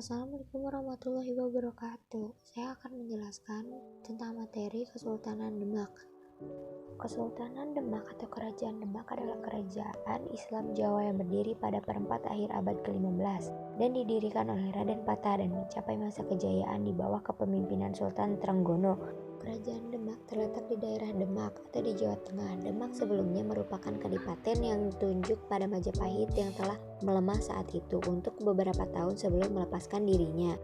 Assalamualaikum warahmatullahi wabarakatuh. Saya akan menjelaskan tentang materi Kesultanan Demak. Kesultanan Demak atau Kerajaan Demak adalah kerajaan Islam Jawa yang berdiri pada perempat akhir abad ke-15 dan didirikan oleh Raden Patah dan mencapai masa kejayaan di bawah kepemimpinan Sultan Trenggono. Kerajaan Demak terletak di daerah Demak atau di Jawa Tengah. Demak sebelumnya merupakan kadipaten yang ditunjuk pada Majapahit yang telah melemah saat itu untuk beberapa tahun sebelum melepaskan dirinya.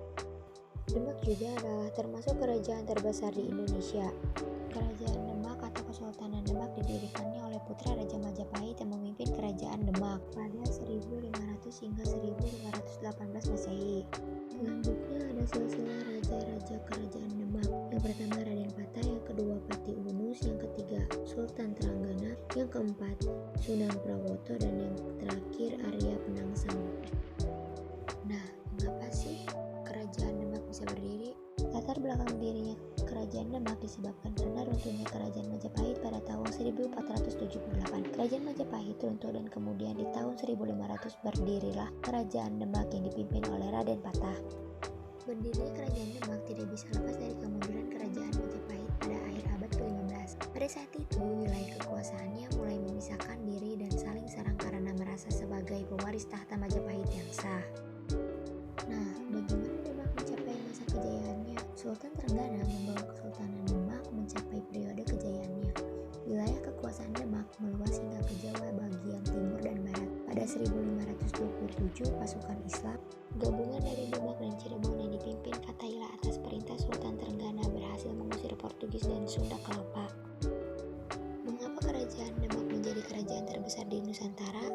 Demak juga adalah termasuk kerajaan terbesar di Indonesia. Kerajaan Demak atau Kesultanan Demak didirikannya oleh putra Raja Majapahit yang memimpin Kerajaan Demak pada 1500 hingga 1518 Masehi. Selanjutnya ada silsilah raja-raja Kerajaan Demak. Yang pertama Raden Patah, yang kedua Pati Unus, yang ketiga Sultan Trenggana, yang keempat Sunan Prawoto, dan yang terakhir Arya Penangsang. Nah, mengapa sih Kerajaan Demak bisa berdiri? Latar belakang berdirinya Kerajaan Demak disebabkan karena runtuhnya Kerajaan Majapahit pada tahun 1478. Kerajaan Majapahit runtuh dan kemudian di tahun 1500 berdirilah Kerajaan Demak yang dipimpin oleh Raden Patah. Berdirinya Kerajaan Demak tidak bisa lepas dari kemunduran Kerajaan Majapahit pada akhir abad ke-15. Pada saat itu, wilayah kekuasaannya mulai memisahkan diri dan saling serang karena merasa sebagai pewaris tahta Majapahit yang sah. Nah, bagaimana Demak mencapai masa kejayaannya? Sultan Trenggana membawa Kesultanan Demak mencapai periode kejayaannya. Wilayah kekuasaan Demak meluas hingga ke Jawa bagian timur dan barat. Pada 1527, pasukan Islam gabungan dari Demak dan Cirebon yang dipimpin Fathaillah atas perintah Sultan Trenggana berhasil mengusir Portugis dan Sunda Kelapa. Mengapa Kerajaan Demak menjadi kerajaan terbesar di Nusantara?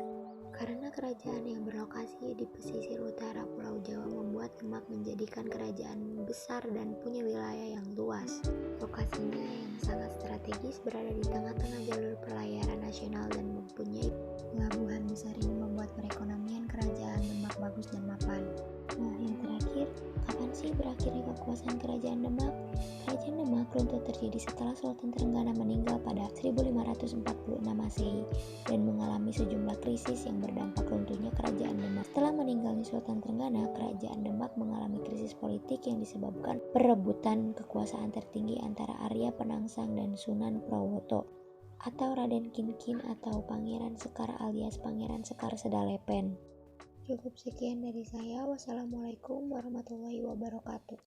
Karena kerajaan yang berlokasi di pesisir utara Pulau Jawa membuat Demak menjadikan kerajaan besar dan punya wilayah yang luas. Lokasinya yang sangat strategis berada di tengah-tengah jalur pelayaran nasional dan mempunyai pelabuhan besar ini membuat perekonomian kerajaan Demak bagus dan mapan. Nah, yang terakhir, kapan sih berakhirnya kekuasaan Kerajaan Demak? Kerajaan Demak runtuh terjadi setelah Sultan Trenggana meninggal pada 1546 Masehi dan mengalami sejumlah krisis yang berdampak runtuhnya Kerajaan Demak. Setelah meninggalnya Sultan Trenggana, Kerajaan Demak mengalami krisis politik yang disebabkan perebutan kekuasaan tertinggi antara Arya Penangsang dan Sunan Prawoto atau Raden Kinkin atau Pangeran Sekar alias Pangeran Sekar Sedalepen. Cukup sekian dari saya. Wassalamualaikum warahmatullahi wabarakatuh.